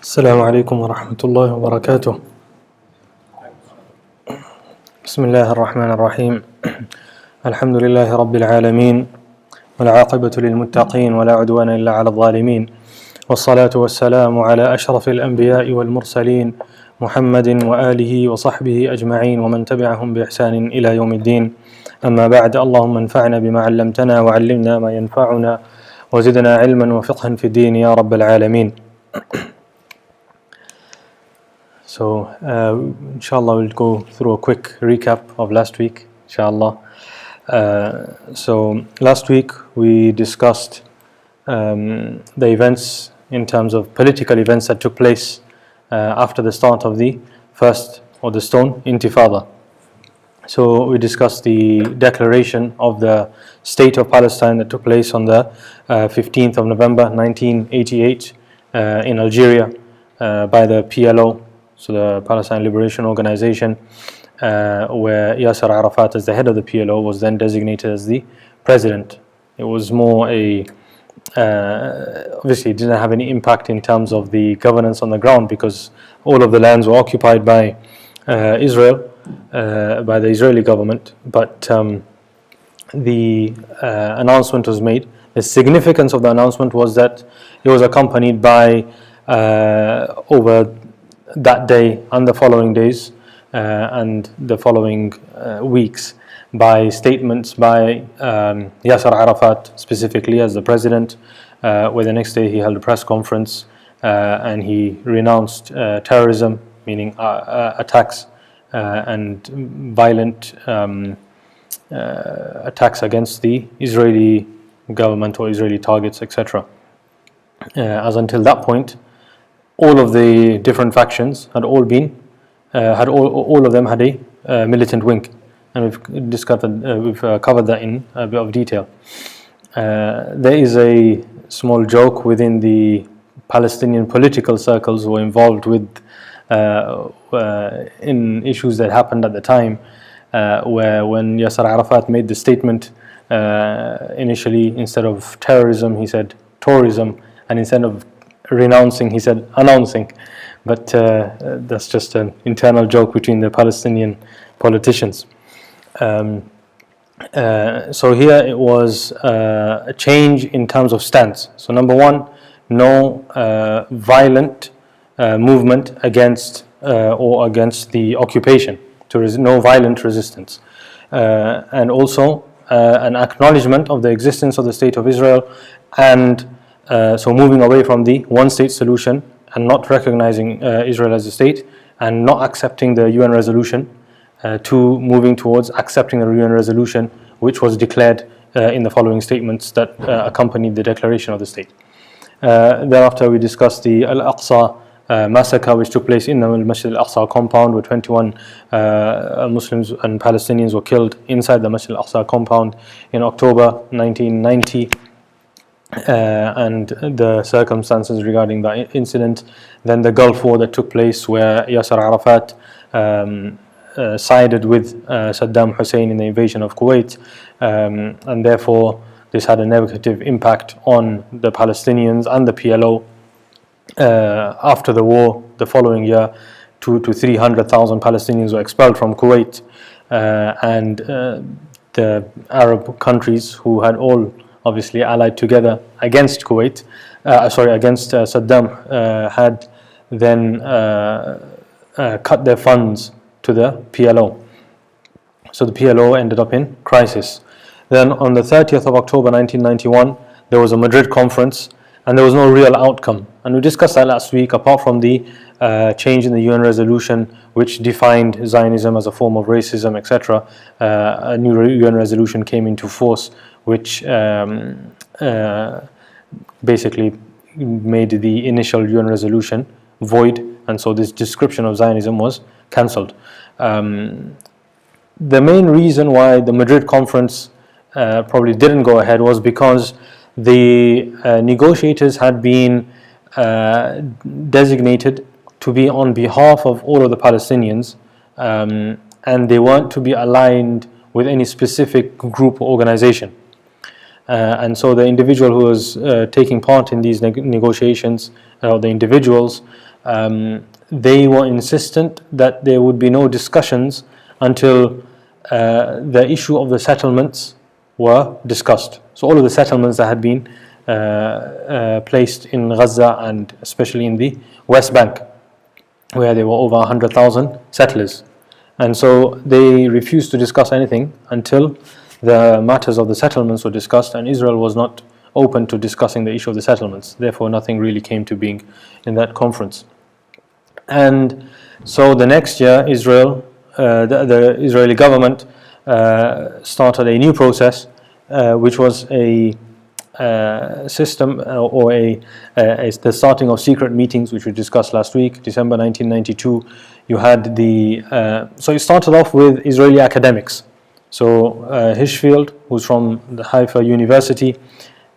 السلام عليكم ورحمة الله وبركاته. بسم الله الرحمن الرحيم. الحمد لله رب العالمين، والعاقبة للمتقين، ولا عدوان إلا على الظالمين، والصلاة والسلام على أشرف الأنبياء والمرسلين محمد وآله وصحبه أجمعين، ومن تبعهم بإحسان إلى يوم الدين. أما بعد، اللهم انفعنا بما علمتنا وعلمنا ما ينفعنا وزدنا علما وفقها في الدين يا رب العالمين. So, inshallah, we'll go through a quick recap of last week, inshallah. So, last week we discussed the events in terms of political events that took place after the start of the first or the stone intifada. So, we discussed the declaration of the state of Palestine that took place on the 15th of November 1988 in Algeria by the PLO. So the Palestine Liberation Organization, where Yasser Arafat, as the head of the PLO, was then designated as the president. It was more obviously it didn't have any impact in terms of the governance on the ground, because all of the lands were occupied by Israel, by the Israeli government. But the announcement was made. The significance of the announcement was that it was accompanied by over that day and the following days and the following weeks by statements by Yasser Arafat specifically as the president, where the next day he held a press conference and he renounced terrorism, meaning attacks and violent attacks against the Israeli government or Israeli targets, etc. As until that point, all of the different factions had all been, all of them had a militant wing, and we've covered that in a bit of detail. There is a small joke within the Palestinian political circles who were involved with in issues that happened at the time, where when Yasser Arafat made the statement, initially instead of terrorism he said tourism, and instead of renouncing he said announcing, but that's just an internal joke between the Palestinian politicians. So here it was a change in terms of stance. So number one, no violent movement against or against the occupation, no violent resistance, and also an acknowledgement of the existence of the State of Israel, and so moving away from the one-state solution and not recognizing Israel as a state and not accepting the UN resolution, to moving towards accepting the UN resolution, which was declared in the following statements that accompanied the declaration of the state. Thereafter we discussed the Al-Aqsa massacre, which took place in the Masjid Al-Aqsa compound, where 21 Muslims and Palestinians were killed inside the Masjid Al-Aqsa compound in October 1990. And the circumstances regarding that incident. Then the Gulf War that took place, where Yasser Arafat sided with Saddam Hussein in the invasion of Kuwait, and therefore this had a negative impact on the Palestinians and the PLO. After the war, the following year, 200,000 to 300,000 Palestinians were expelled from Kuwait, and the Arab countries who had all obviously allied together against Kuwait, against Saddam, had then cut their funds to the PLO. So the PLO ended up in crisis. Then on the 30th of October 1991, there was a Madrid conference, and there was no real outcome. And we discussed that last week, apart from the change in the UN resolution, which defined Zionism as a form of racism, etc. A new UN resolution came into force, which basically made the initial UN resolution void, and so this description of Zionism was cancelled. The main reason why the Madrid conference probably didn't go ahead was because the negotiators had been designated to be on behalf of all of the Palestinians, and they weren't to be aligned with any specific group or organization. And so the individual who was taking part in these negotiations, the individuals, they were insistent that there would be no discussions until the issue of the settlements were discussed. So all of the settlements that had been placed in Gaza and especially in the West Bank, where there were over 100,000 settlers. And so they refused to discuss anything until the matters of the settlements were discussed, and Israel was not open to discussing the issue of the settlements. Therefore, nothing really came to being in that conference. And so the next year, the Israeli government started a new process, which was a system the starting of secret meetings, which we discussed last week. December 1992, you had so it started off with Israeli academics. So Hirschfeld, who's from the Haifa University,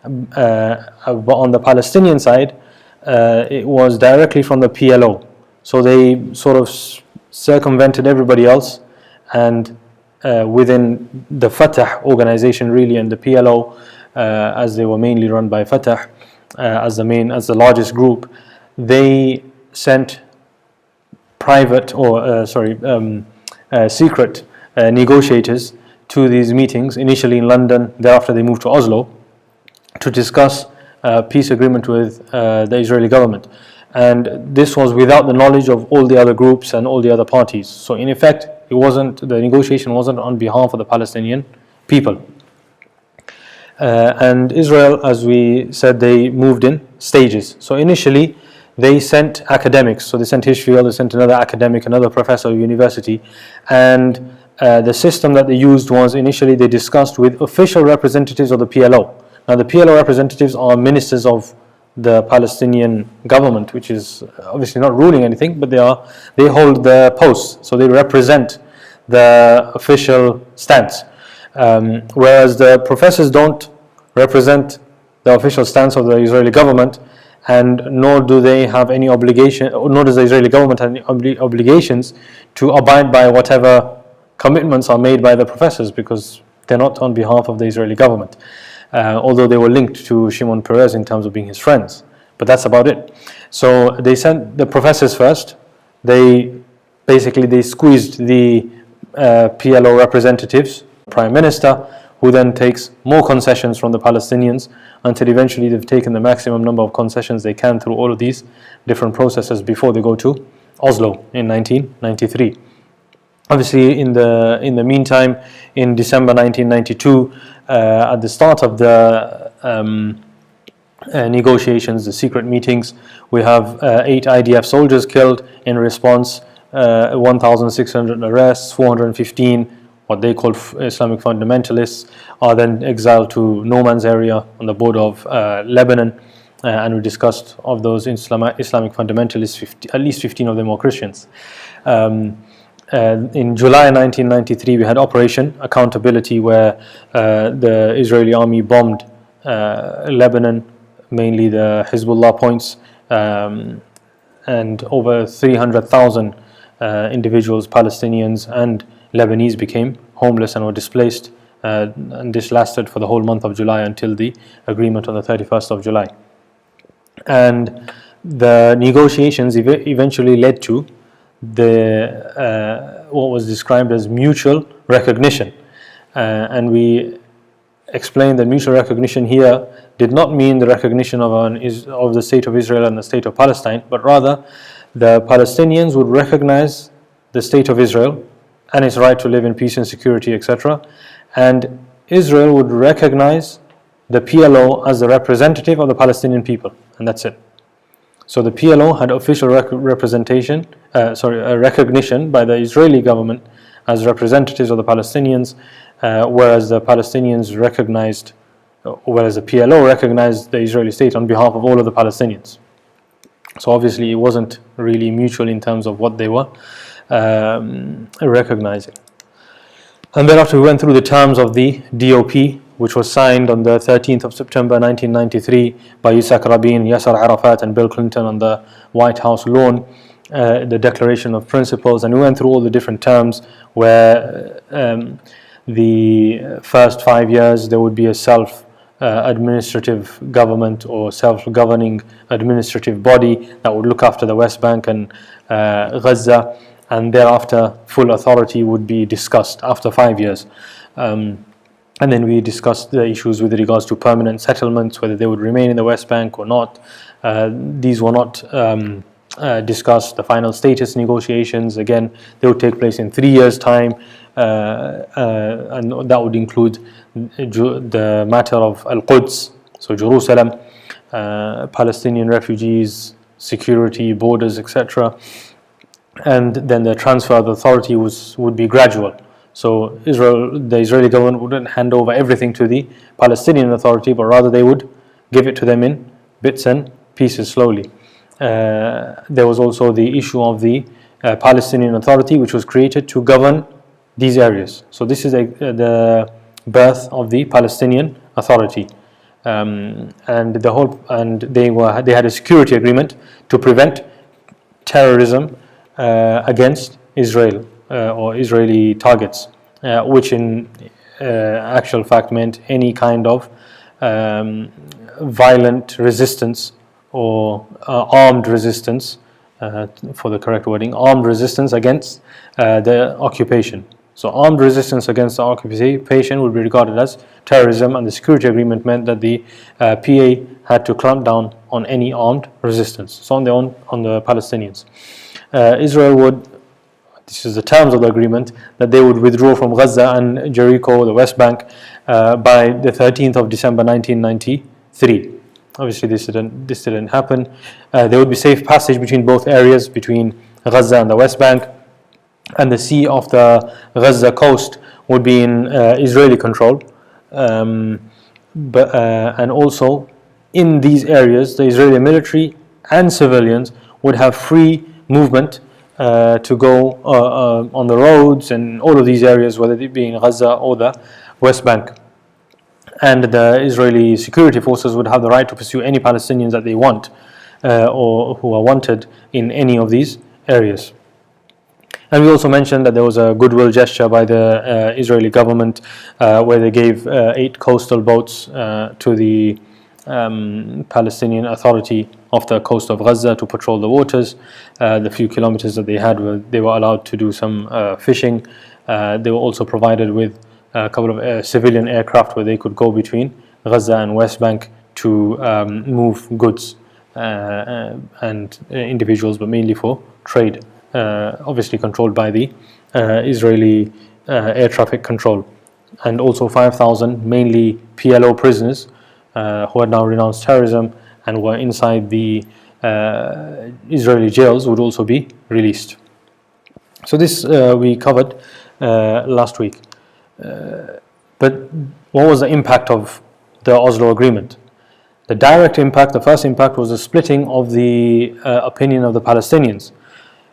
but on the Palestinian side, it was directly from the PLO. So they sort of circumvented everybody else, and within the Fatah organization really, and the PLO, as they were mainly run by Fatah as the largest group, they sent secret negotiators to these meetings, initially in London, thereafter they moved to Oslo, to discuss peace agreement with the Israeli government. And this was without the knowledge of all the other groups and all the other parties. So in effect, the negotiation wasn't on behalf of the Palestinian people. And Israel, as we said, they moved in stages. So initially, they sent academics. So they sent Hirschfeld, they sent another academic, another professor of university. And the system that they used was, initially they discussed with official representatives of the PLO. Now the PLO representatives are ministers of the Palestinian government, which is obviously not ruling anything, but they hold the posts, so they represent the official stance. Whereas the professors don't represent the official stance of the Israeli government, and nor do they have any obligation, nor does the Israeli government have any obligations to abide by whatever commitments are made by the professors, because they're not on behalf of the Israeli government. Although they were linked to Shimon Peres in terms of being his friends, but that's about it. So they sent the professors first. They squeezed the PLO representatives, Prime Minister, who then takes more concessions from the Palestinians until eventually they've taken the maximum number of concessions they can through all of these different processes before they go to Oslo in 1993. Obviously, in the meantime, in December 1992, at the start of the negotiations, the secret meetings, we have 8 IDF soldiers killed in response, 1,600 arrests, 415 what they call Islamic fundamentalists are then exiled to no man's area on the border of Lebanon, and we discussed of those Islamic fundamentalists, at least 15 of them were Christians. In July 1993, we had Operation Accountability, where the Israeli army bombed Lebanon, mainly the Hezbollah points, and over 300,000 individuals, Palestinians and Lebanese, became homeless and were displaced, and this lasted for the whole month of July until the agreement on the 31st of July. And the negotiations eventually led to what was described as mutual recognition, and we explained that mutual recognition here did not mean the recognition of the state of Israel and the state of Palestine, but rather the Palestinians would recognize the state of Israel and its right to live in peace and security, etc., and Israel would recognize the PLO as the representative of the Palestinian people, and that's it. So the PLO had official recognition by the Israeli government as representatives of the Palestinians, whereas the PLO recognized the Israeli state on behalf of all of the Palestinians. So obviously it wasn't really mutual in terms of what they were recognizing. And then after we went through the terms of the DOP, which was signed on the 13th of September 1993 by Yitzhak Rabin, Yasser Arafat and Bill Clinton on the White House lawn, the Declaration of Principles, and we went through all the different terms where the first 5 years there would be a administrative government or self-governing administrative body that would look after the West Bank and Gaza, and thereafter full authority would be discussed after 5 years. And then we discussed the issues with regards to permanent settlements, whether they would remain in the West Bank or not. These were not discussed. The final status negotiations, again, they would take place in 3 years' time, and that would include the matter of Al-Quds, so Jerusalem, Palestinian refugees, security, borders, etc. And then the transfer of authority would be gradual. So the Israeli government wouldn't hand over everything to the Palestinian Authority, but rather they would give it to them in bits and pieces slowly. There was also the issue of the Palestinian Authority, which was created to govern these areas. So this is the birth of the Palestinian Authority, and they had a security agreement to prevent terrorism against Israel. Or Israeli targets, which in actual fact meant any kind of violent resistance or armed resistance, for the correct wording, armed resistance against the occupation. So armed resistance against the occupation would be regarded as terrorism, and the security agreement meant that the PA had to clamp down on any armed resistance. So on the Palestinians. Israel would, this is the terms of the agreement, that they would withdraw from Gaza and Jericho, the West Bank, by the 13th of December 1993. Obviously this didn't happen. There would be safe passage between both areas, between Gaza and the West Bank, and the sea off the Gaza coast would be in Israeli control. And also in these areas, the Israeli military and civilians would have free movement to go on the roads and all of these areas, whether it be in Gaza or the West Bank. And the Israeli security forces would have the right to pursue any Palestinians that they want or who are wanted in any of these areas. And we also mentioned that there was a goodwill gesture by the Israeli government where they gave 8 coastal boats to the Palestinian Authority off the coast of Gaza to patrol the waters. The few kilometers that they had, they were allowed to do some fishing. They were also provided with a couple of civilian aircraft where they could go between Gaza and West Bank to move goods and individuals, but mainly for trade, obviously controlled by the Israeli air traffic control. And also 5,000 mainly PLO prisoners who had now renounced terrorism and were inside the Israeli jails would also be released. So this we covered last week. But what was the impact of the Oslo Agreement? The direct impact, the first impact, was the splitting of the opinion of the Palestinians.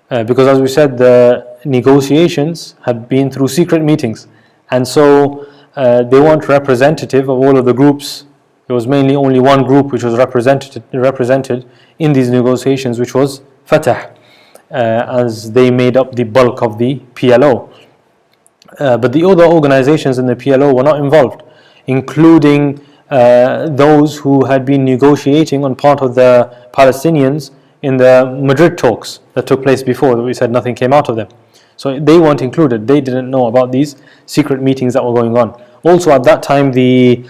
Because as we said, the negotiations had been through secret meetings, and so they weren't representative of all of the groups. There was mainly only one group which was represented in these negotiations, which was Fatah, as they made up the bulk of the PLO. But the other organizations in the PLO were not involved, including those who had been negotiating on part of the Palestinians in the Madrid talks that took place before, that we said nothing came out of them. So they weren't included. They didn't know about these secret meetings that were going on. Also at that time, the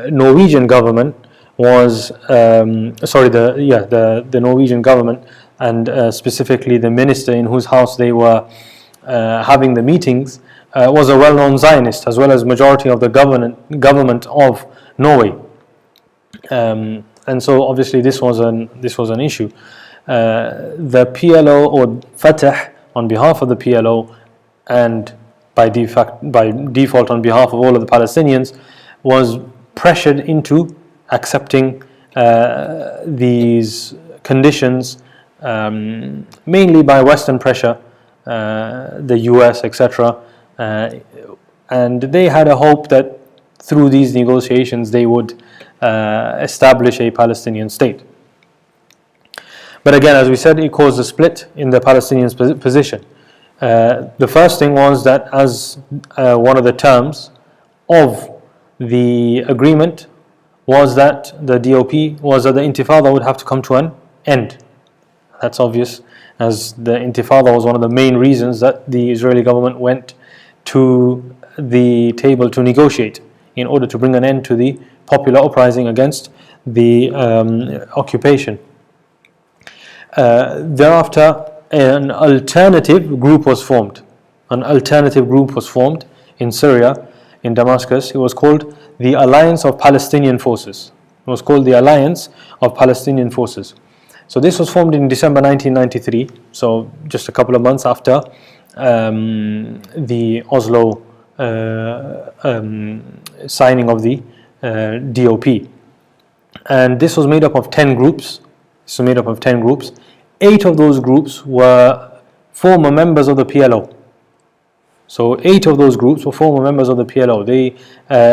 Norwegian government was the Norwegian government, and specifically the minister in whose house they were having the meetings was a well-known Zionist, as well as majority of the government of Norway. And so obviously this was an issue. The PLO, or Fatah, on behalf of the PLO, and by default on behalf of all of the Palestinians, was pressured into accepting these conditions, mainly by Western pressure, the US, etc. And they had a hope that through these negotiations they would establish a Palestinian state. But again, as we said, it caused a split in the Palestinians' position. The first thing was that, as one of the terms of the agreement was that the Intifada would have to come to an end. That's obvious, as the Intifada was one of the main reasons that the Israeli government went to the table to negotiate in order to bring an end to the popular uprising against the occupation. Thereafter, an alternative group was formed. An alternative group was formed in Syria, in Damascus. It was called the Alliance of Palestinian Forces. It was called the Alliance of Palestinian Forces. So this was formed in December 1993, so just a couple of months after the Oslo signing of the DOP. And this was made up of 10 groups. This was made up of 10 groups. 8 of those groups were former members of the PLO. So 8 of those groups were former members of the PLO. They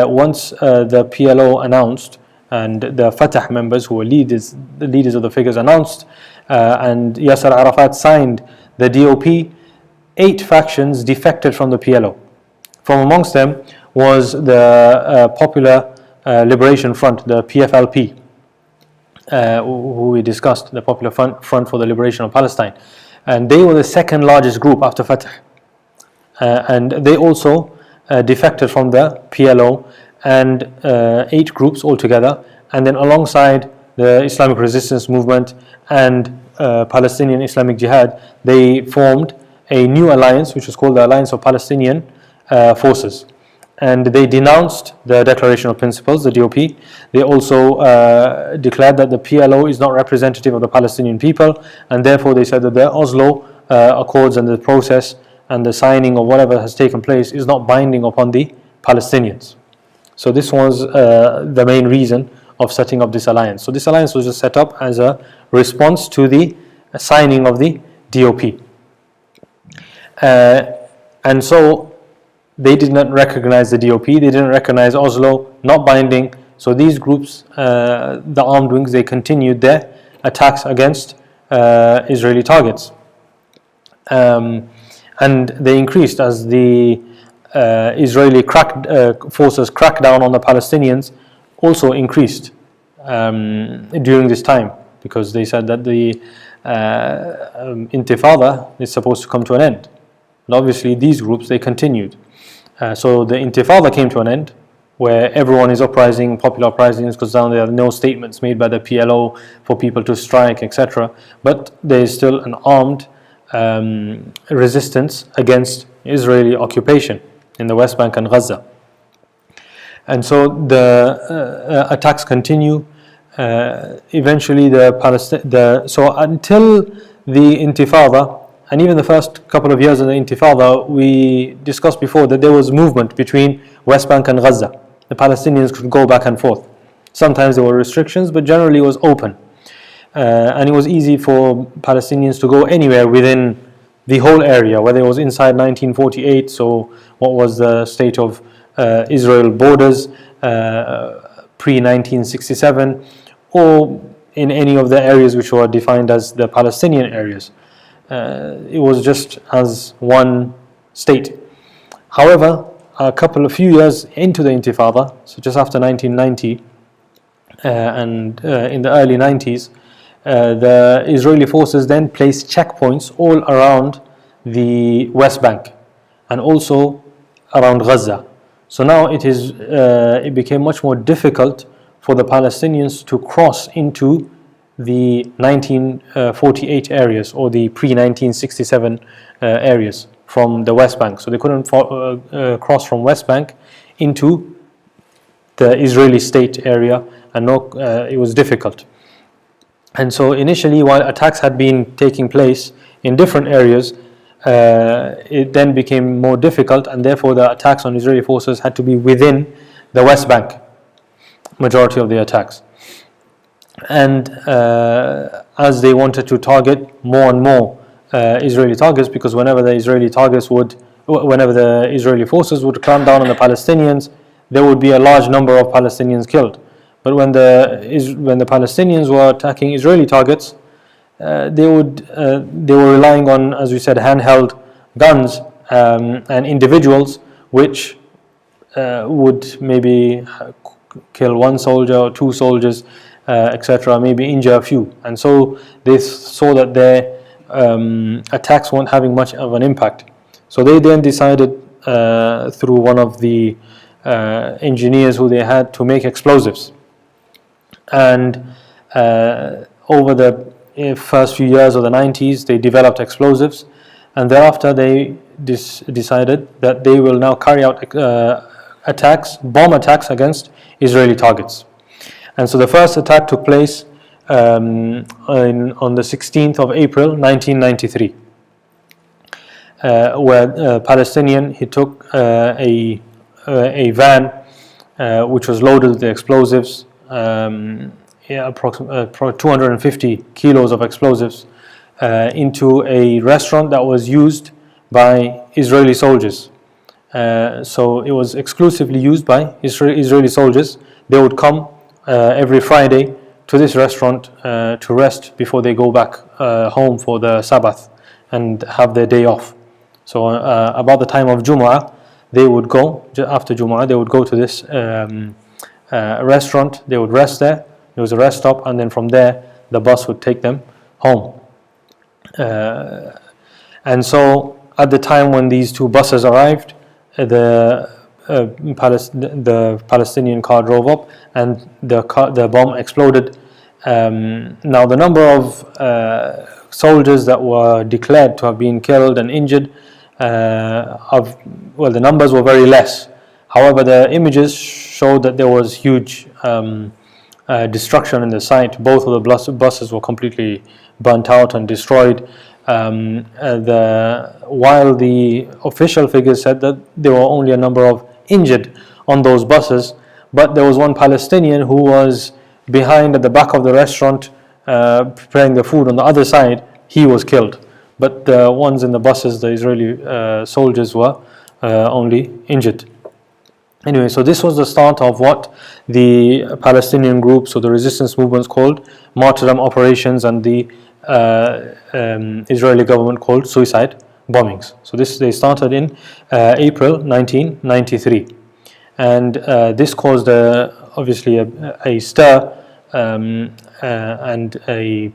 once the PLO announced, and the Fatah members, who were the leaders of the figures, announced, and Yasser Arafat signed the DOP, 8 factions defected from the PLO. From amongst them was the Popular Liberation Front, the PFLP, who we discussed, the Popular Front for the Liberation of Palestine. And they were the second largest group after Fatah. And they also defected from the PLO, and 8 groups altogether. And then alongside the Islamic Resistance Movement and Palestinian Islamic Jihad, they formed a new alliance which was called the Alliance of Palestinian Forces. And they denounced the Declaration of Principles, the DOP. They also declared that the PLO is not representative of the Palestinian people, and therefore they said that the Oslo Accords and the process and the signing of whatever has taken place is not binding upon the Palestinians. So this was the main reason of setting up this alliance. So this alliance was just set up as a response to the signing of the DOP. And so they did not recognize the DOP, they didn't recognize Oslo, not binding. So these groups, the armed wings, they continued their attacks against Israeli targets. And they increased as the Israeli forces cracked down on the Palestinians, also increased during this time, because they said that the Intifada is supposed to come to an end. And obviously these groups, they continued. So the Intifada came to an end, where everyone is uprising, popular uprisings, because now there are no statements made by the PLO for people to strike, etc. But there is still an armed resistance against Israeli occupation in the West Bank and Gaza. And so the attacks continue. Eventually so until the Intifada, and even the first couple of years of the Intifada, we discussed before that there was movement between West Bank and Gaza. The Palestinians could go back and forth. Sometimes there were restrictions, but generally it was open. And it was easy for Palestinians to go anywhere within the whole area, whether it was inside 1948, so what was the state of Israel borders pre-1967, or in any of the areas which were defined as the Palestinian areas. It was just as one state. However, a few years into the Intifada, so just after 1990 and in the early 90s, the Israeli forces then placed checkpoints all around the West Bank and also around Gaza. So now it became much more difficult for the Palestinians to cross into the 1948 areas or the pre-1967 areas from the West Bank. So they couldn't cross from West Bank into the Israeli state area, and it was difficult. And so initially, while attacks had been taking place in different areas, it then became more difficult, and therefore the attacks on Israeli forces had to be within the West Bank, majority of the attacks. And as they wanted to target more and more Israeli targets, because whenever the Israeli forces would clamp down on the Palestinians, there would be a large number of Palestinians killed. But when the Palestinians were attacking Israeli targets, they were relying on, as we said, handheld guns and individuals which would maybe kill one soldier or two soldiers, etc., maybe injure a few. And so they saw that their attacks weren't having much of an impact. So they then decided through one of the engineers who they had to make explosives. And over the first few years of the 90s, they developed explosives, and thereafter they decided that they will now carry out bomb attacks against Israeli targets. And so the first attack took place on the 16th of April 1993, where Palestinian, he took a van which was loaded with the explosives, approximately 250 kilos of explosives, into a restaurant that was used by Israeli soldiers. So it was exclusively used by Israeli soldiers. They would come every Friday to this restaurant to rest before they go back home for the Sabbath and have their day off. So about the time of Jumu'ah, they would go, after Jumu'ah, they would go to this restaurant, they would rest there. There was a rest stop, and then from there the bus would take them home. And so at the time when these two buses arrived, the Palestinian car drove up and the bomb exploded. Now the number of soldiers that were declared to have been killed and injured, the numbers were very less. However, the images showed that there was huge destruction in the site. Both of the buses were completely burnt out and destroyed. While the official figures said that there were only a number of injured on those buses, but there was one Palestinian who was behind at the back of the restaurant preparing the food on the other side. He was killed, but the ones in the buses, the Israeli soldiers, were only injured. Anyway, so this was the start of what the Palestinian groups or the resistance movements called martyrdom operations, and the Israeli government called suicide bombings. So they started in April 1993, and this caused obviously a stir and a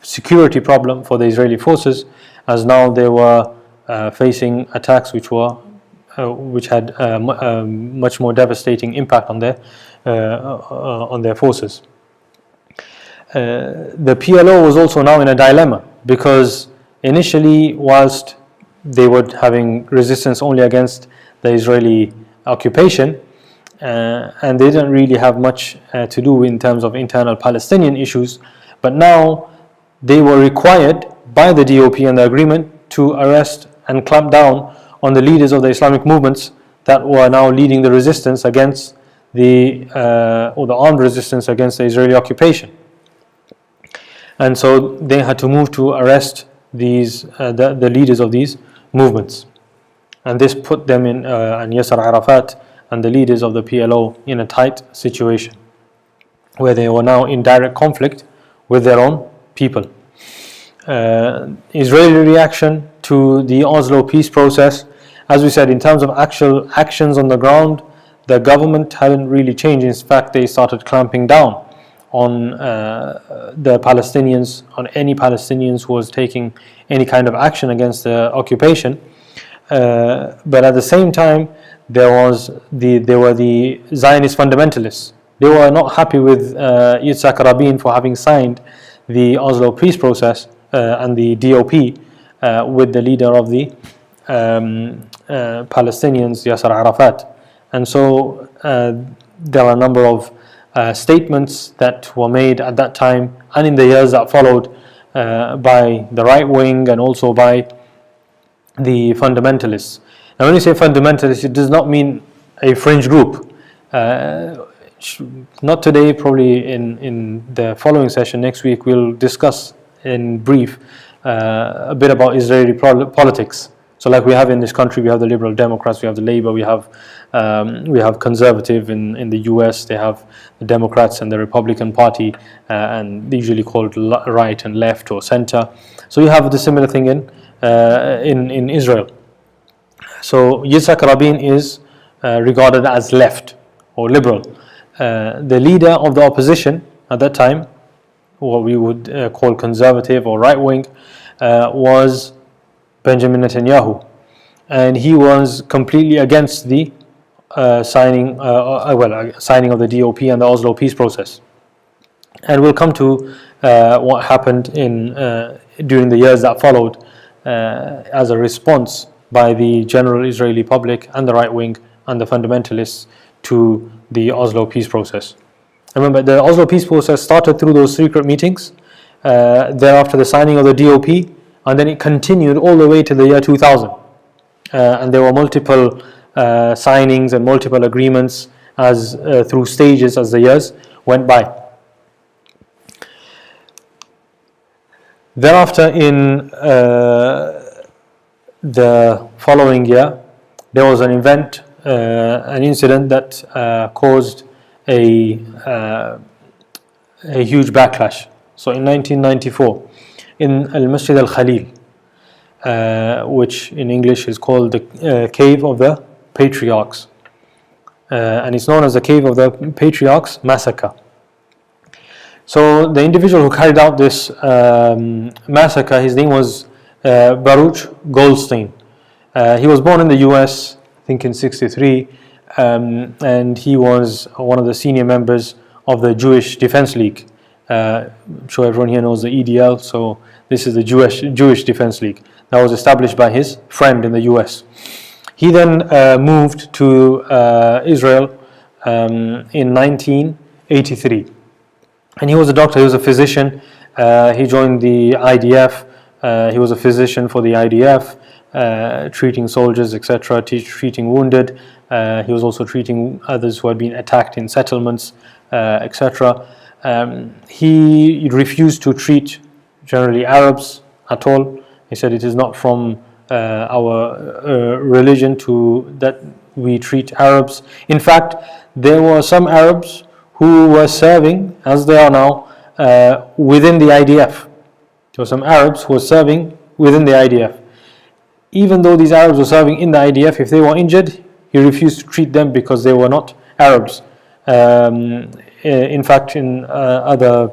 security problem for the Israeli forces, as now they were facing attacks which had much more devastating impact on their forces. The PLO was also now in a dilemma, because initially, whilst they were having resistance only against the Israeli occupation, and they didn't really have much to do in terms of internal Palestinian issues, but now they were required by the DOP and the agreement to arrest and clamp down on the leaders of the Islamic movements that were now leading the resistance against the armed resistance against the Israeli occupation. And so they had to move to arrest the leaders of these movements, and this put them in and Yasser Arafat and the leaders of the PLO in a tight situation, where they were now in direct conflict with their own people. Israeli reaction to the Oslo Peace process, as we said, in terms of actual actions on the ground, the government hadn't really changed. In fact, they started clamping down on the Palestinians, on any Palestinians who was taking any kind of action against the occupation. But at the same time, there were the Zionist fundamentalists. They were not happy with Yitzhak Rabin for having signed the Oslo Peace process and the DOP with the leader of the Palestinians, Yasser Arafat. And so there are a number of statements that were made at that time and in the years that followed by the right wing and also by the fundamentalists. Now, when you say fundamentalists, it does not mean a fringe group. Not today, probably in the following session next week, we'll discuss in brief a bit about Israeli politics. So like we have in this country, we have the Liberal Democrats, we have the Labour, we have Conservative in the US, they have the Democrats and the Republican Party, and usually called right and left or center. So you have the similar thing in Israel. So Yitzhak Rabin is regarded as left or liberal. The leader of the opposition at that time, what we would call conservative or right wing, was Benjamin Netanyahu, and he was completely against the signing of the DOP and the Oslo Peace process. And we'll come to what happened during the years that followed as a response by the general Israeli public and the right wing and the fundamentalists to the Oslo Peace process. Remember, the Oslo Peace process started through those secret meetings, thereafter the signing of the DOP, and then it continued all the way to the year 2000. And there were multiple signings and multiple agreements through stages as the years went by. Thereafter, in the following year, there was an event, an incident that caused a huge backlash. So in 1994, in Al-Masjid Al-Khalil, which in English is called the Cave of the Patriarchs, and it's known as the Cave of the Patriarchs Massacre. So the individual who carried out this massacre, his name was Baruch Goldstein. He was born in the US, I think in 1963, and he was one of the senior members of the Jewish Defense League. I'm sure everyone here knows the EDL, so this is the Jewish Defense League that was established by his friend in the US. He then moved to Israel in 1983. And he was a doctor, he was a physician. He joined the IDF. He was a physician for the IDF, treating soldiers, etc., treating wounded. He was also treating others who had been attacked in settlements, etc. He refused to treat generally Arabs at all. He said it is not from our religion that we treat Arabs. In fact, there were some Arabs who were serving, as they are now, within the IDF. There were some Arabs who were serving within the IDF. Even though these Arabs were serving in the IDF, if they were injured, he refused to treat them because they were not Arabs. In fact, in other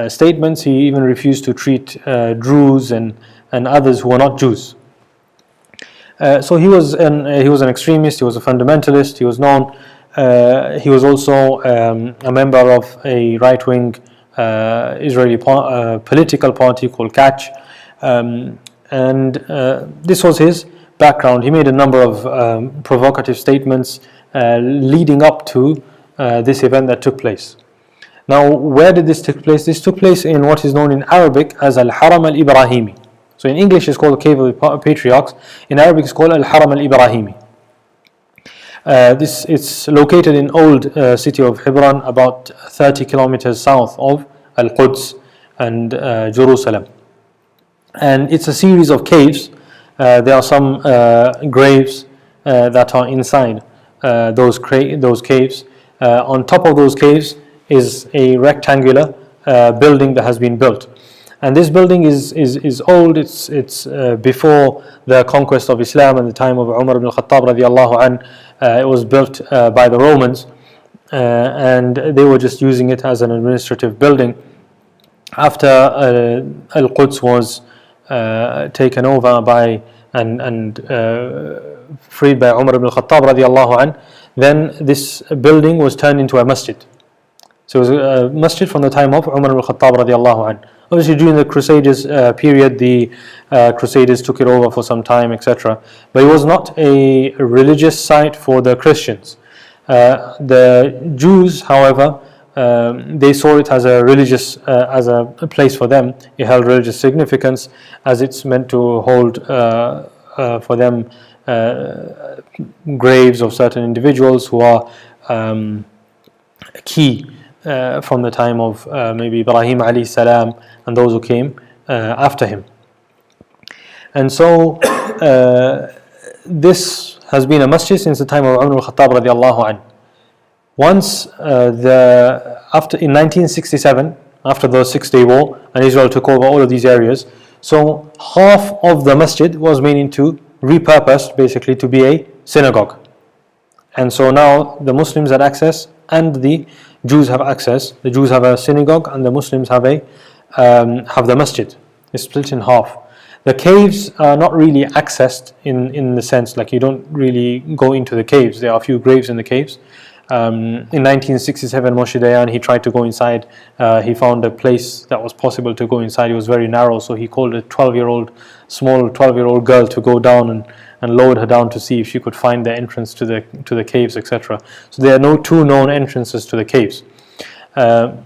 statements, he even refused to treat Druze and others who were not Jews. So he was an extremist. He was a fundamentalist. He was known. He was also a member of a right-wing Israeli political party called Catch, and this was his background. He made a number of provocative statements leading up to this event that took place. Now, where did this take place? This took place in what is known in Arabic as Al-Haram Al-Ibrahimi. So in English it's called the Cave of the Patriarchs. In Arabic it's called Al-Haram Al-Ibrahimi. It's located in old city of Hebron, about 30 kilometers south of Al-Quds and Jerusalem. And it's a series of caves. There are some graves that are inside those caves. On top of those caves is a rectangular building that has been built. And this building is old. It's before the conquest of Islam and the time of Umar ibn al-Khattab radiallahu anh. It was built by the Romans, and they were just using it as an administrative building. After Al-Quds was taken over by and freed by Umar ibn al-Khattab radiallahu anh, then this building was turned into a masjid. So it was a masjid from the time of Umar ibn al-Khattab radiallahu anh. Obviously, during the Crusaders period, the Crusaders took it over for some time, etc. But it was not a religious site for the Christians. The Jews, however, they saw it as a religious, as a place for them. It held religious significance, as it's meant to hold for them graves of certain individuals who are key from the time of maybe Ibrahim alayhi salam and those who came after him. And so this has been a masjid since the time of Umar al-Khattab radiallahu anhu. Once in 1967, after the 6-day war, and Israel took over all of these areas, so half of the masjid was made into repurposed basically to be a synagogue. And so now the Muslims had access and the Jews have access. The Jews have a synagogue and the Muslims have the masjid. It's split in half. The caves are not really accessed in the sense, like you don't really go into the caves. There are a few graves in the caves. In 1967, Moshe Dayan, he tried to go inside. He found a place that was possible to go inside. It was very narrow, so he called a small 12-year-old girl to go down and lowered her down to see if she could find the entrance to the caves, etc. So there are no two known entrances to the caves. In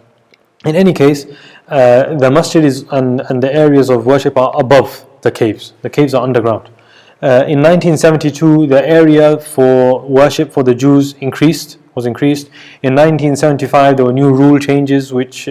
any case, the masjid and the areas of worship are above the caves. The caves are underground. In 1972, the area for worship for the Jews was increased. In 1975, there were new rule changes which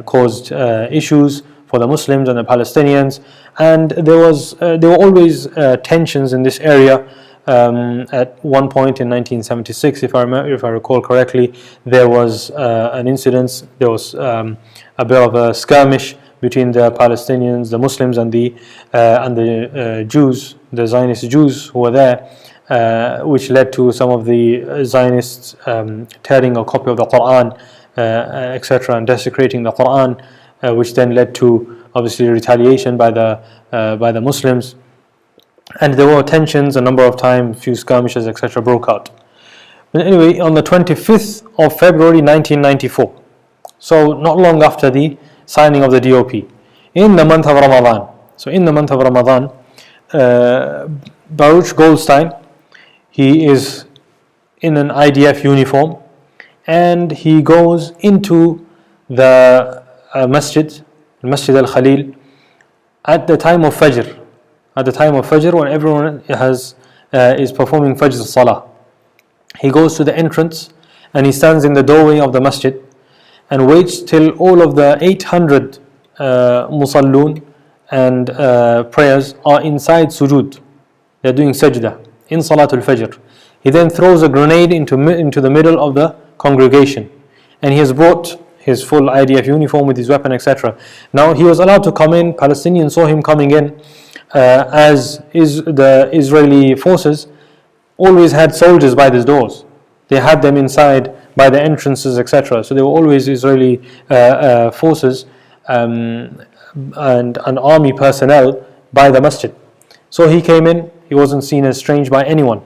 caused issues for the Muslims and the Palestinians, and there were always tensions in this area. At one point in 1976, if I recall correctly, there was an incident. There was a bit of a skirmish between the Palestinians, the Muslims, and the Jews, the Zionist Jews who were there, which led to some of the Zionists tearing a copy of the Quran, etc., and desecrating the Quran, which then led to obviously retaliation by the Muslims. And there were tensions a number of times, few skirmishes, etc., broke out. But anyway, on the 25th of February 1994, so not long after the signing of the DOP, in the month of Ramadan. So in the month of Ramadan, Baruch Goldstein, he is in an IDF uniform, and he goes into the Masjid al-Khalil at the time of Fajr. At the time of Fajr, when everyone is performing Fajr Salah. He goes to the entrance and he stands in the doorway of the masjid and waits till all of the 800 musalloon and prayers are inside sujood. They are doing sajda in Salatul Fajr. He then throws a grenade into the middle of the congregation, and he has brought his full IDF uniform with his weapon, etc. Now he was allowed to come in. Palestinians saw him coming in, as is the Israeli forces always had soldiers by these doors. They had them inside by the entrances, etc. So there were always Israeli forces and army personnel by the masjid. So he came in. He wasn't seen as strange by anyone.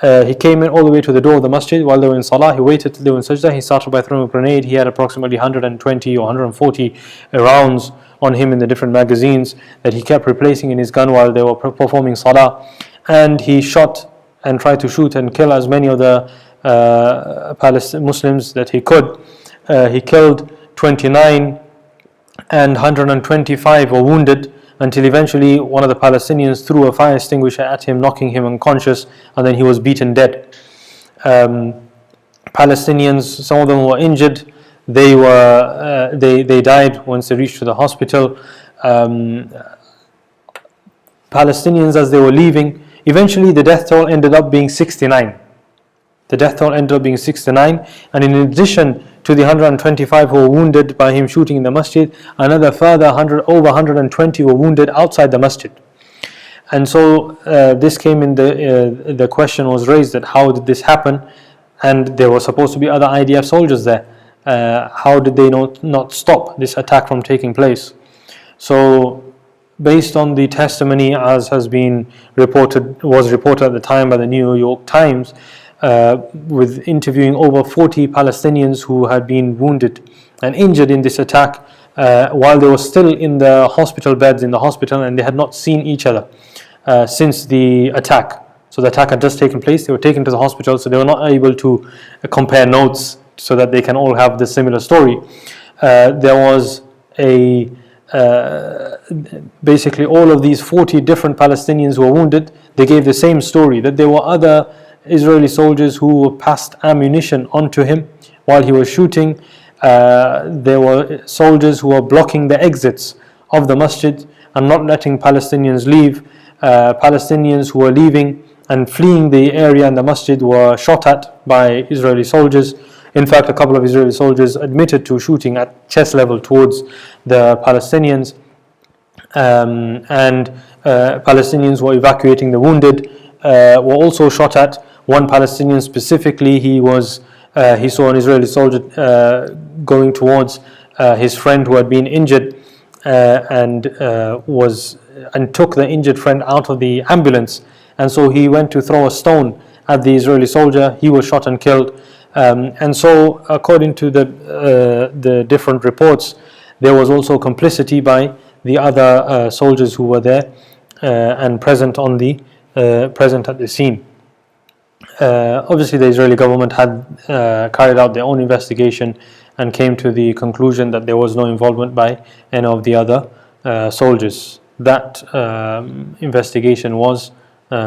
He came in all the way to the door of the masjid while they were in salah. He waited till they were in sajda. He started by throwing a grenade. He had approximately 120 or 140 rounds on him in the different magazines that he kept replacing in his gun while they were performing salah. And he shot and tried to shoot and kill as many of the Muslims that he could. He killed 29 and 125 were wounded, until eventually one of the Palestinians threw a fire extinguisher at him, knocking him unconscious, and then he was beaten dead. Palestinians, some of them were injured. They died once they reached to the hospital. Palestinians, as they were leaving, eventually the death toll ended up being 69. The death toll ended up being 69, and in addition to the 125 who were wounded by him shooting in the masjid, another further over 120 were wounded outside the masjid. And so this came in the question was raised that how did this happen? And there were supposed to be other IDF soldiers there. How did they not stop this attack from taking place? So based on the testimony as was reported at the time by the New York Times, with interviewing over 40 Palestinians who had been wounded and injured in this attack while they were still in the hospital beds in the hospital, and they had not seen each other since the attack. So the attack had just taken place. They were taken to the hospital, so they were not able to compare notes so that they can all have the similar story. There was basically all of these 40 different Palestinians who were wounded, they gave the same story, that there were other Israeli soldiers who passed ammunition onto him while he was shooting. There were soldiers who were blocking the exits of the masjid and not letting Palestinians leave. Palestinians who were leaving and fleeing the area and the masjid were shot at by Israeli soldiers. In fact, a couple of Israeli soldiers admitted to shooting at chest level towards the Palestinians, and Palestinians who were evacuating the wounded were also shot at, One Palestinian specifically, he saw an Israeli soldier going towards his friend who had been injured, and took the injured friend out of the ambulance, and so he went to throw a stone at the Israeli soldier. He was shot and killed, and so according to the different reports, there was also complicity by the other soldiers who were there and present at the scene. Obviously, the Israeli government had carried out their own investigation and came to the conclusion that there was no involvement by any of the other soldiers. That investigation was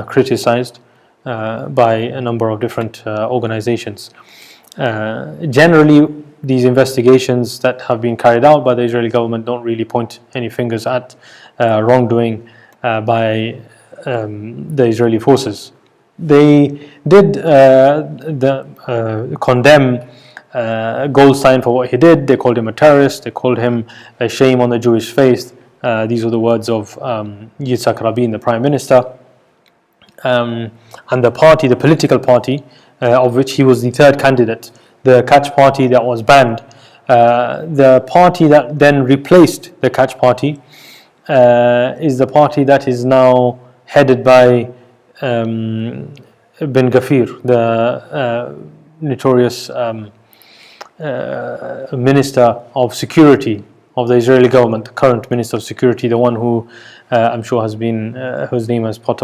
criticized by a number of different organizations. Generally, these investigations that have been carried out by the Israeli government don't really point any fingers at wrongdoing by the Israeli forces. They did condemn Goldstein for what he did. They called him a terrorist. They called him a shame on the Jewish faith. These were the words of Yitzhak Rabin, the prime minister. And the political party, of which he was the third candidate, the Catch Party that was banned. The party that then replaced the Catch Party is the party that is now headed by Ben Gvir, the notorious Minister of Security of the Israeli government, the current Minister of Security, the one who I'm sure has been, whose name has popped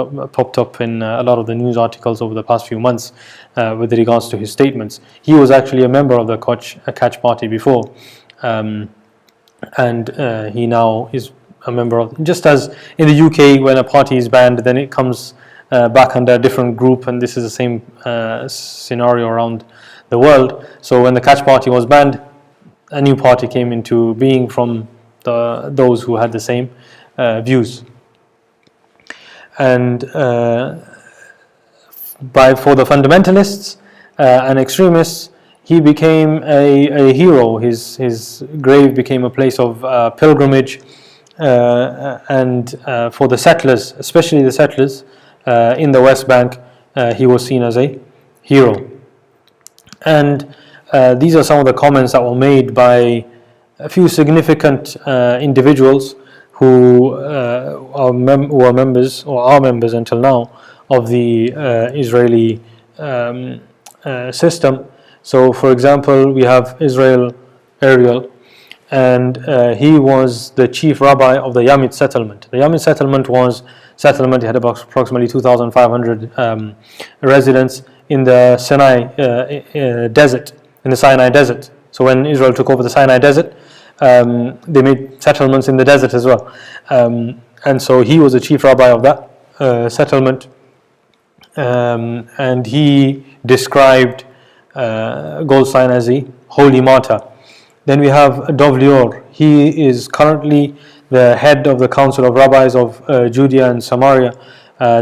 up in a lot of the news articles over the past few months with regards to his statements. He was actually a member of the Catch Party before, and he now is a member of, just as in the UK when a party is banned, then it comes back under a different group, and this is the same scenario around the world. So when the Catch Party was banned, a new party came into being from those who had the same views. And for the fundamentalists and extremists, he became a hero. His grave became a place of pilgrimage, and for the settlers, especially the settlers in the West Bank, he was seen as a hero. And these are some of the comments that were made by a few significant individuals who are members or are members until now of the Israeli system. So, for example, we have Israel Ariel, and he was the chief rabbi of the Yamit settlement. The Yamit settlement was settlement. It had about approximately 2,500 residents in the desert. In the Sinai desert. So when Israel took over the Sinai desert, they made settlements in the desert as well. And so he was the chief rabbi of that settlement. And he described Goldstein as a holy martyr. Then we have Dov Lior. He is currently the head of the Council of Rabbis of Judea and Samaria.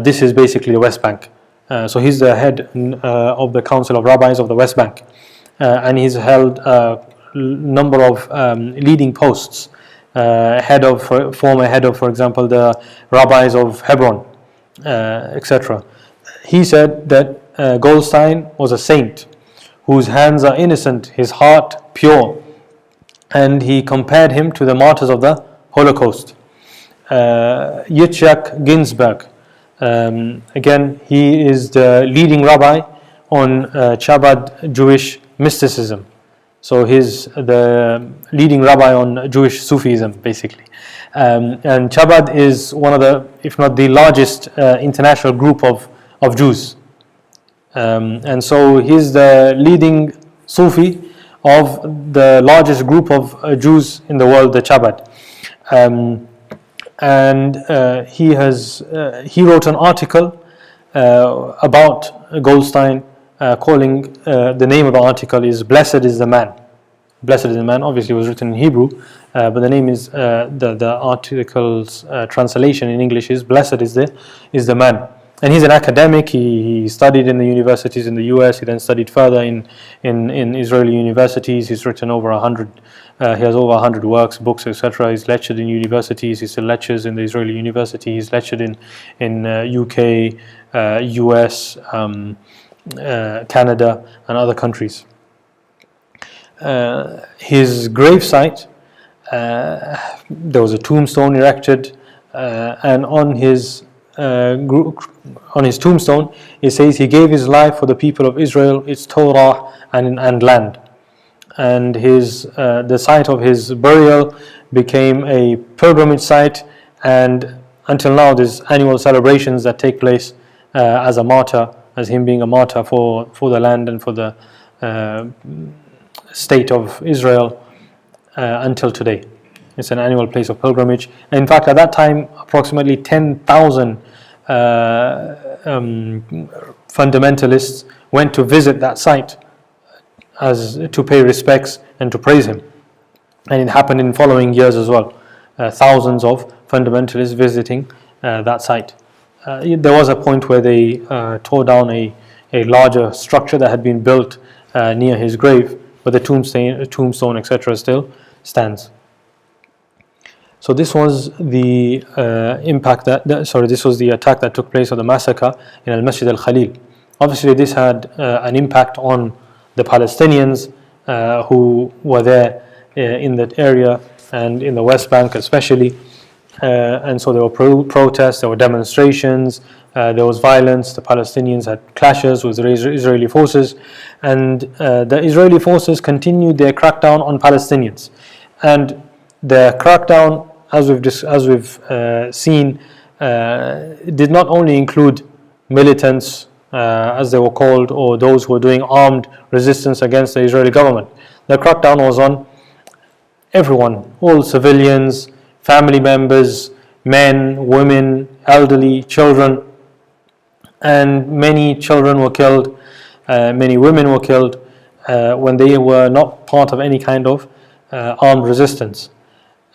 This is basically the West Bank. So he's the head of the Council of Rabbis of the West Bank. And he's held a number of leading posts, former head of, for example, the rabbis of Hebron, etc. He said that Goldstein was a saint whose hands are innocent, his heart pure, and he compared him to the martyrs of the Holocaust. Yitzhak Ginsburg, again, he is the leading rabbi on Chabad Jewish mysticism. So he's the leading rabbi on Jewish Sufism, basically. And Chabad is one of the, if not the largest international group of Jews. And so he's the leading Sufi of the largest group of Jews in the world, the Chabad. And he wrote an article about Goldstein, calling the name of the article is "Blessed is the Man." Blessed is the Man. Obviously, it was written in Hebrew, but the name is the article's translation in English is "Blessed is the Man." And he's an academic. He studied in the universities in the US. He then studied further in Israeli universities. He's written over 100. He has over 100 works, books, etc. He's lectured in universities. He still lectures in the Israeli university. He's lectured in UK, US. Canada, and other countries. His gravesite, there was a tombstone erected, and on his tombstone it says he gave his life for the people of Israel, its Torah and land. And the site of his burial became a pilgrimage site, and until now there's annual celebrations that take place as a martyr, as him being a martyr for the land and for the state of Israel until today. It's an annual place of pilgrimage. And in fact, at that time, approximately 10,000 fundamentalists went to visit that site as to pay respects and to praise him. And it happened in following years as well. Thousands of fundamentalists visiting that site. There was a point where they tore down a larger structure that had been built near his grave, but the tombstone, etc., still stands. So this was the this was the attack that took place, or the massacre in Al-Masjid Al-Khalil. Obviously, this had an impact on the Palestinians who were there in that area and in the West Bank especially. And so there were protests, there were demonstrations, there was violence. The Palestinians had clashes with the Israeli forces, and the Israeli forces continued their crackdown on Palestinians. And the crackdown, as we've seen, did not only include militants, as they were called, or those who were doing armed resistance against the Israeli government. The crackdown was on everyone, all civilians, family members, men, women, elderly, children, and many children were killed, many women were killed when they were not part of any kind of armed resistance.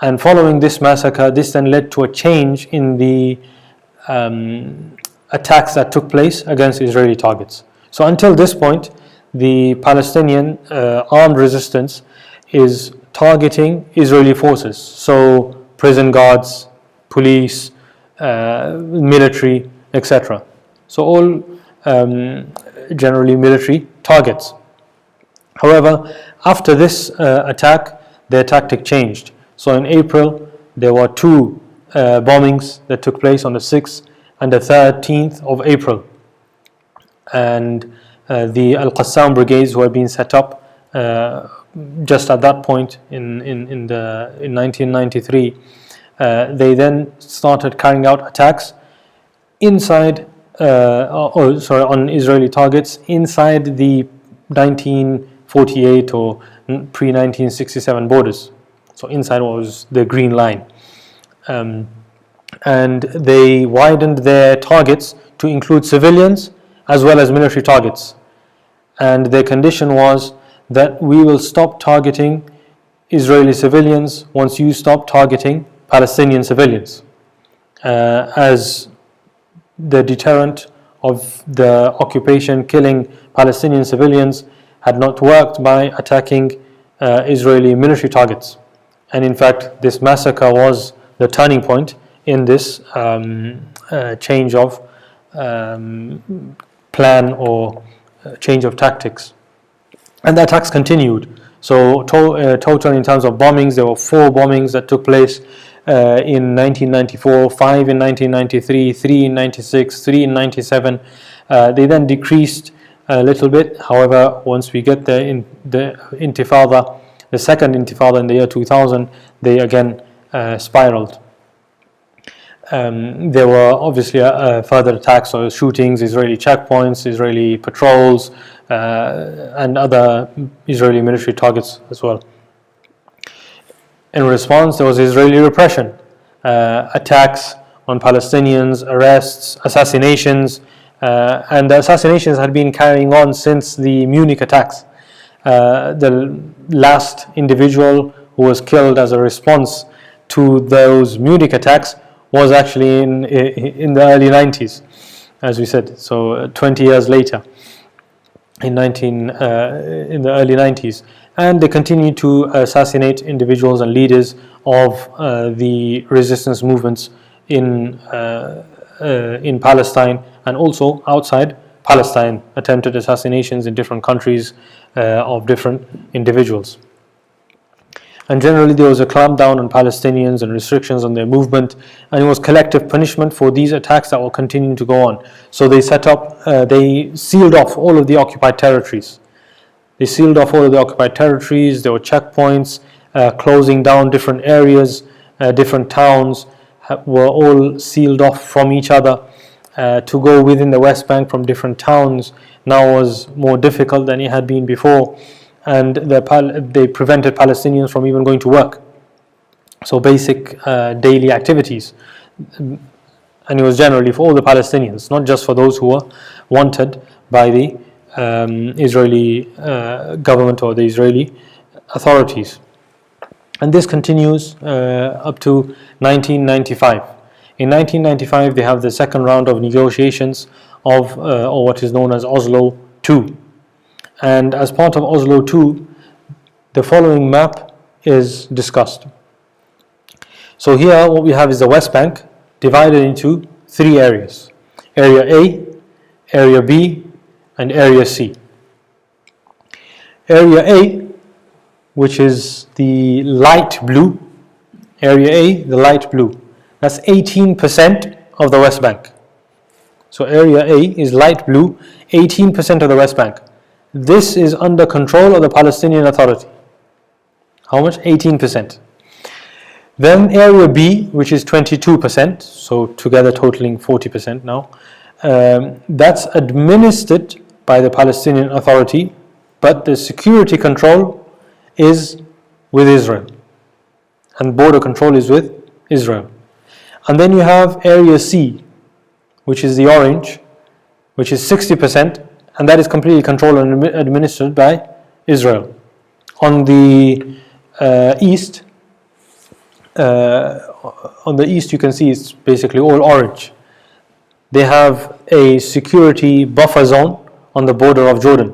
And following this massacre, this then led to a change in the attacks that took place against Israeli targets. So until this point, the Palestinian armed resistance is targeting Israeli forces. So prison guards, police, military, etc. So all generally military targets. However, after this attack, their tactic changed. So in April, there were two bombings that took place on the 6th and the 13th of April. And the Al-Qassam brigades who had been set up just at that point in 1993, they then started carrying out attacks inside, on Israeli targets inside the 1948 or pre-1967 borders. So inside was the green line. And they widened their targets to include civilians as well as military targets. And their condition was that we will stop targeting Israeli civilians once you stop targeting Palestinian civilians, as the deterrent of the occupation killing Palestinian civilians had not worked by attacking Israeli military targets. And in fact, this massacre was the turning point in this change of plan or change of tactics. And the attacks continued. So total in terms of bombings, there were 4 bombings that took place in 1994, 5 in 1993, 3 in 96, 3 in 97. They then decreased a little bit. However, once we get there in the Intifada, the second Intifada in the year 2000, they again spiraled. There were obviously further attacks, or shootings, Israeli checkpoints, Israeli patrols, and other Israeli military targets as well. In response, there was Israeli repression, attacks on Palestinians, arrests, assassinations, and the assassinations had been carrying on since the Munich attacks. The last individual who was killed as a response to those Munich attacks was actually in the early 90s, as we said, so 20 years later, in the early 90s. And they continued to assassinate individuals and leaders of the resistance movements in Palestine and also outside Palestine, attempted assassinations in different countries of different individuals. And generally there was a clampdown on Palestinians and restrictions on their movement, and it was collective punishment for these attacks that were continuing to go on. So they they sealed off all of the occupied territories. They sealed off all of the occupied territories. There were checkpoints, closing down different areas, different towns were all sealed off from each other. To go within the West Bank from different towns now was more difficult than it had been before, and they prevented Palestinians from even going to work. So basic daily activities, and it was generally for all the Palestinians, not just for those who were wanted by the Israeli government or the Israeli authorities. And this continues up to 1995. In 1995, they have the second round of negotiations of or what is known as Oslo 2. And as part of Oslo 2, the following map is discussed. So here what we have is the West Bank divided into three areas: Area A, Area B, and Area C. Area A, which is the light blue, Area A, the light blue, that's 18% of the West Bank. So Area A is light blue, 18% of the West Bank. This is under control of the Palestinian Authority. How much? 18%. Then Area B, which is 22%, so together totaling 40% now, that's administered by the Palestinian Authority, but the security control is with Israel, and border control is with Israel. And then you have Area C, which is the orange, which is 60%, and that is completely controlled and administered by Israel. On the east, you can see it's basically all orange. They have a security buffer zone on the border of Jordan,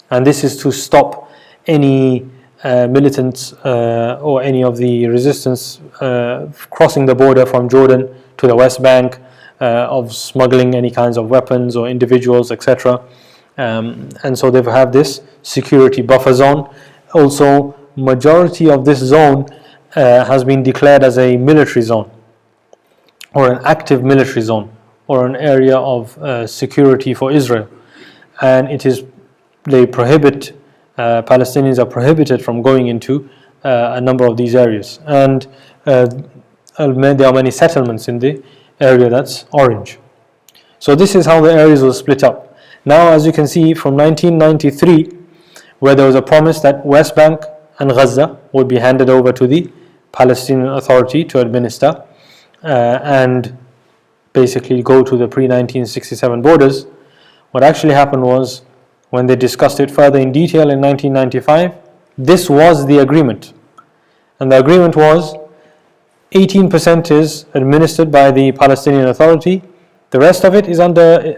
and this is to stop any militants or any of the resistance crossing the border from Jordan to the West Bank, of smuggling any kinds of weapons or individuals, etc. And so they have this security buffer zone. Also, majority of this zone has been declared as a military zone, or an active military zone, or an area of security for Israel. And they prohibit, Palestinians are prohibited from going into a number of these areas. And there are many settlements in the area that's orange. So this is how the areas were split up. Now, as you can see, from 1993, where there was a promise that West Bank and Gaza would be handed over to the Palestinian Authority to administer and basically go to the pre-1967 borders, what actually happened was, when they discussed it further in detail in 1995, this was the agreement. And the agreement was 18% is administered by the Palestinian Authority, the rest of it is under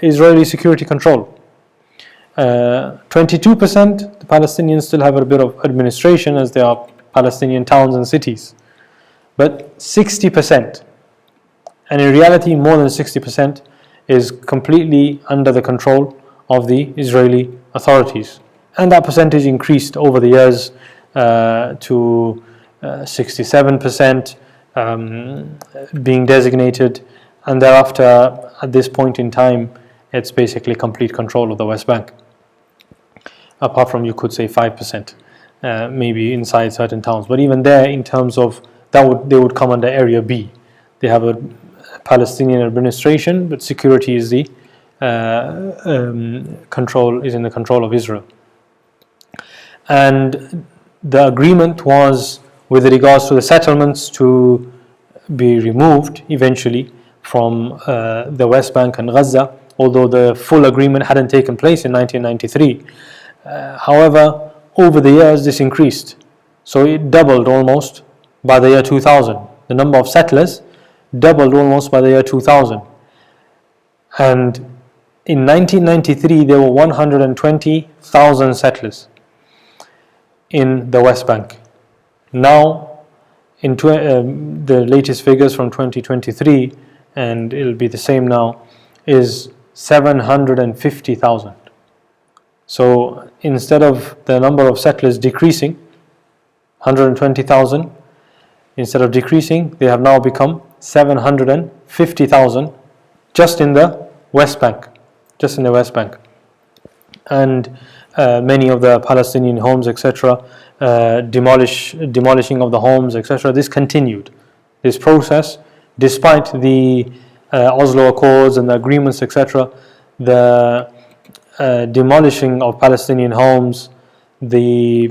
Israeli security control. 22%, the Palestinians still have a bit of administration as they are Palestinian towns and cities. But 60%, and in reality more than 60%, is completely under the control of the Israeli authorities. And that percentage increased over the years to 67% being designated, and thereafter, at this point in time, it's basically complete control of the West Bank. Apart from, you could say, 5%, maybe inside certain towns. But even there, in terms of that, they would come under Area B. They have a Palestinian administration, but security is the control is in the control of Israel. And the agreement was with regards to the settlements to be removed eventually from the West Bank and Gaza, although the full agreement hadn't taken place in 1993. However, over the years this increased, so it doubled almost by the year 2000. The number of settlers doubled almost by the year 2000. And in 1993 there were 120,000 settlers in the West Bank. Now, in the latest figures from 2023, and it'll be the same now, is 750,000. So instead of the number of settlers decreasing, 120,000, instead of decreasing, they have now become 750,000 just in the West Bank. Just in the West Bank. And many of the Palestinian homes, etc., demolishing of the homes, etc., this continued. This process, despite the Oslo Accords and the agreements, etc., the demolishing of Palestinian homes, the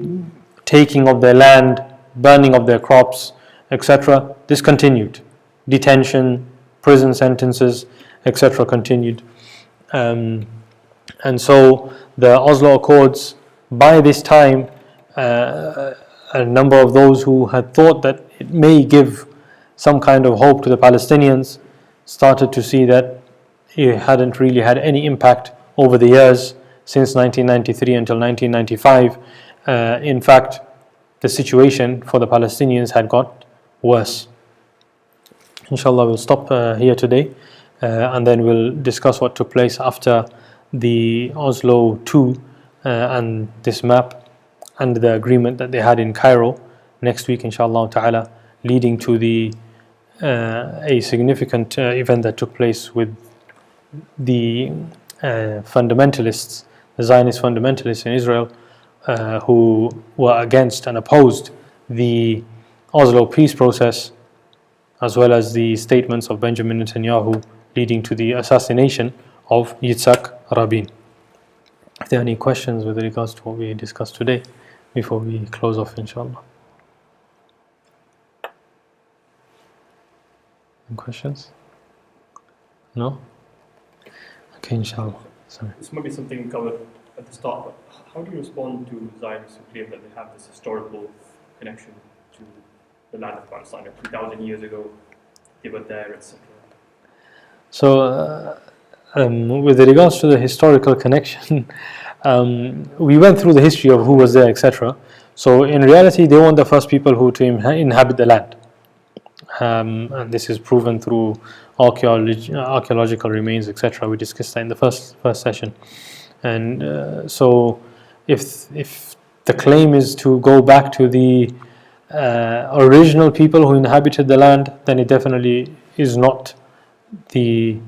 taking of their land, burning of their crops, etc., this continued. Detention, prison sentences, etc., continued. And so the Oslo Accords, by this time, a number of those who had thought that it may give some kind of hope to the Palestinians started to see that it hadn't really had any impact over the years since 1993 until 1995. In fact, the situation for the Palestinians had got worse. Inshallah, we'll stop here today, and then we'll discuss what took place after the Oslo II and this map and the agreement that they had in Cairo next week, inshallah ta'ala, leading to the a significant event that took place with the fundamentalists, the Zionist fundamentalists in Israel, who were against and opposed the Oslo Peace process, as well as the statements of Benjamin Netanyahu leading to the assassination of Yitzhak Rabin. If there are any questions with regards to what we discussed today before we close off, inshallah. Any questions? No? Okay, inshallah. Sorry. This might be something we covered at the start, but how do you respond to Zionists who claim that they have this historical connection to the land of Palestine? 2,000 years ago, they were there, etc. So, with regards to the historical connection, we went through the history of who was there, etc. So, in reality, they weren't the first people who to inhabit the land. And this is proven through archaeological remains, etc. We discussed that in the first session. And so, if the claim is to go back to the original people who inhabited the land, then it definitely is not the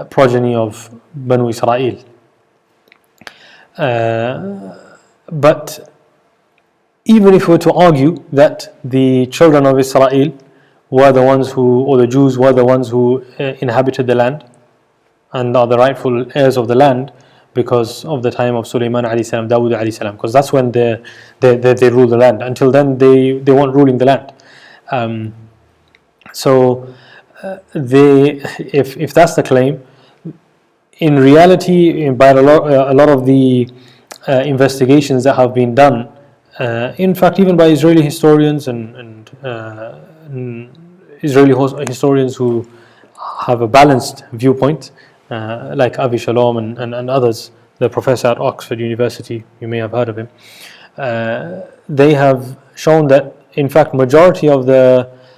progeny of Banu Israel. But even if we were to argue that the children of Israel were the ones who, or the Jews were the ones who inhabited the land and are the rightful heirs of the land because of the time of Sulaiman alayhi salam, Dawood alayhi salam, because that's when they ruled the land. Until then, they weren't ruling the land. If that's the claim, in reality, by a lot of the investigations that have been done, in fact, even by Israeli historians and Israeli historians who have a balanced viewpoint, like Avi Shalom and others, the professor at Oxford University, you may have heard of him, they have shown that, in fact, majority of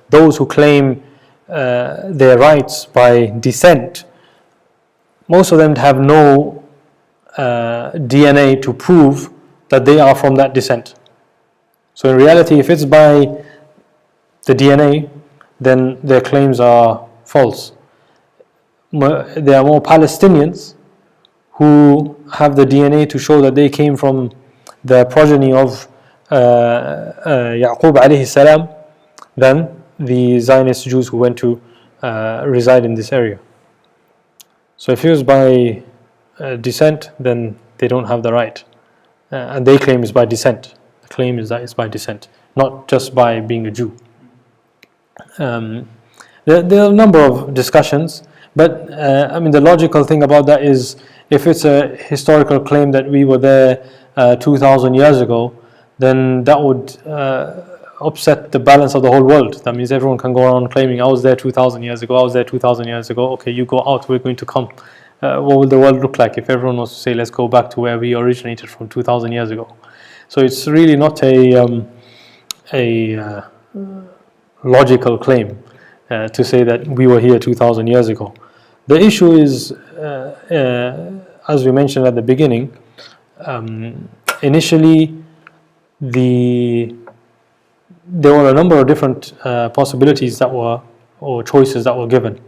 those who claim their rights by descent, most of them have no DNA to prove that they are from that descent. So in reality, if it's by the DNA, then their claims are false. There are more Palestinians who have the DNA to show that they came from the progeny of Yaqub alayhi salam than the Zionist Jews who went to reside in this area. So if it was by descent, then they don't have the right. And they claim it's by descent. The claim is that it's by descent, not just by being a Jew. There are a number of discussions, but the logical thing about that is, if it's a historical claim that we were there 2,000 years ago, then that would upset the balance of the whole world. That means everyone can go around claiming, I was there 2,000 years ago, I was there 2,000 years ago. Okay, you go out, we're going to come. What would the world look like if everyone was to say, let's go back to where we originated from 2,000 years ago? So it's really not a logical claim to say that we were here 2,000 years ago. The issue is, as we mentioned at the beginning, initially there were a number of different possibilities that were, or choices that were given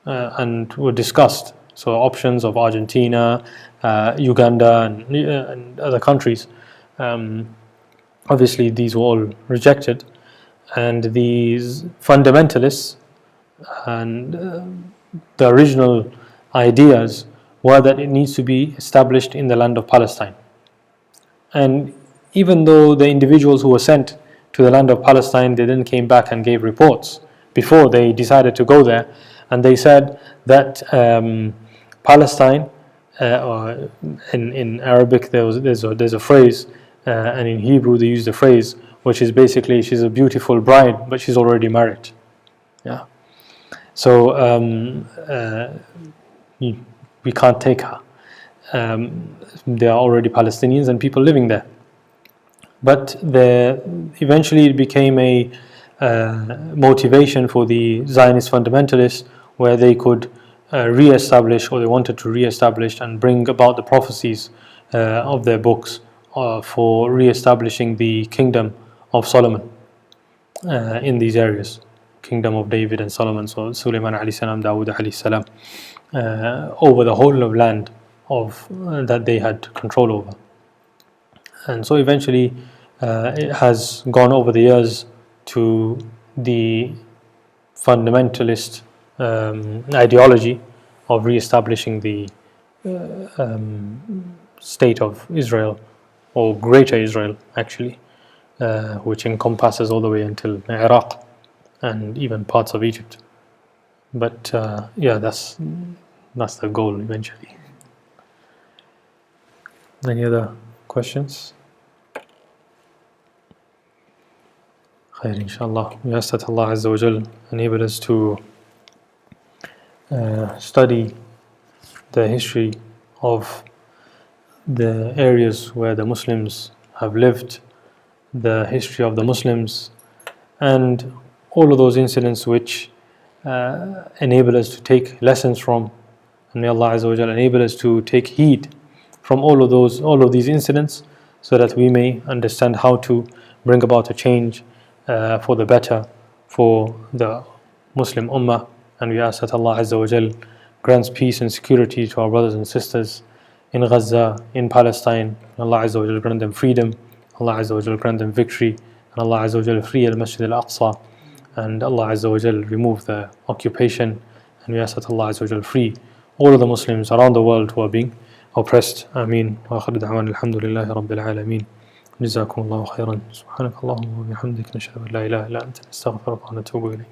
and were discussed. So options of Argentina, Uganda, and other countries. Obviously, these were all rejected, and these fundamentalists and the original ideas were that it needs to be established in the land of Palestine. And even though the individuals who were sent to the land of Palestine, they then came back and gave reports before they decided to go there, and they said that Palestine, or in Arabic there's a phrase, and in Hebrew they use the phrase which is basically, she's a beautiful bride but she's already married. Yeah. So we can't take her. There are already Palestinians and people living there. But eventually it became a motivation for the Zionist fundamentalists, where they could re-establish, or they wanted to re-establish and bring about the prophecies of their books for re-establishing the kingdom of Solomon in these areas. Kingdom of David and Solomon, so Sulaiman alayhi salam, Dawood alayhi salam, over the whole of land that they had control over. And so eventually it has gone over the years to the fundamentalist ideology of re-establishing the state of Israel, or Greater Israel actually, which encompasses all the way until Iraq and even parts of Egypt. But yeah, that's the goal eventually. Any other questions? Khair, inshallah. We ask that Allah Azza wa Jal enable us to study the history of the areas where the Muslims have lived, the history of the Muslims, and all of those incidents which enable us to take lessons from, and may Allah Azza wa Jal enable us to take heed from all of these incidents, so that we may understand how to bring about a change for the better for the Muslim Ummah. And we ask that Allah Azza wa Jal grants peace and security to our brothers and sisters in Gaza, in Palestine. Allah Azza wa Jal grant them freedom, Allah Azza wa Jal grant them victory, and Allah Azza wa Jal free al-Masjid al-Aqsa, and Allah Azza wa Jal remove the occupation. And we ask that Allah Azza wa Jal free all of the Muslims around the world who are being oppressed. Ameen. Wa akhiru da'wana alhamdulillahi rabbil alameen. جزاكم الله خيرا. سبحانك اللهم وبحمدك نشهد أن لا إله إلا أنت نستغفرك ونتوب إليك.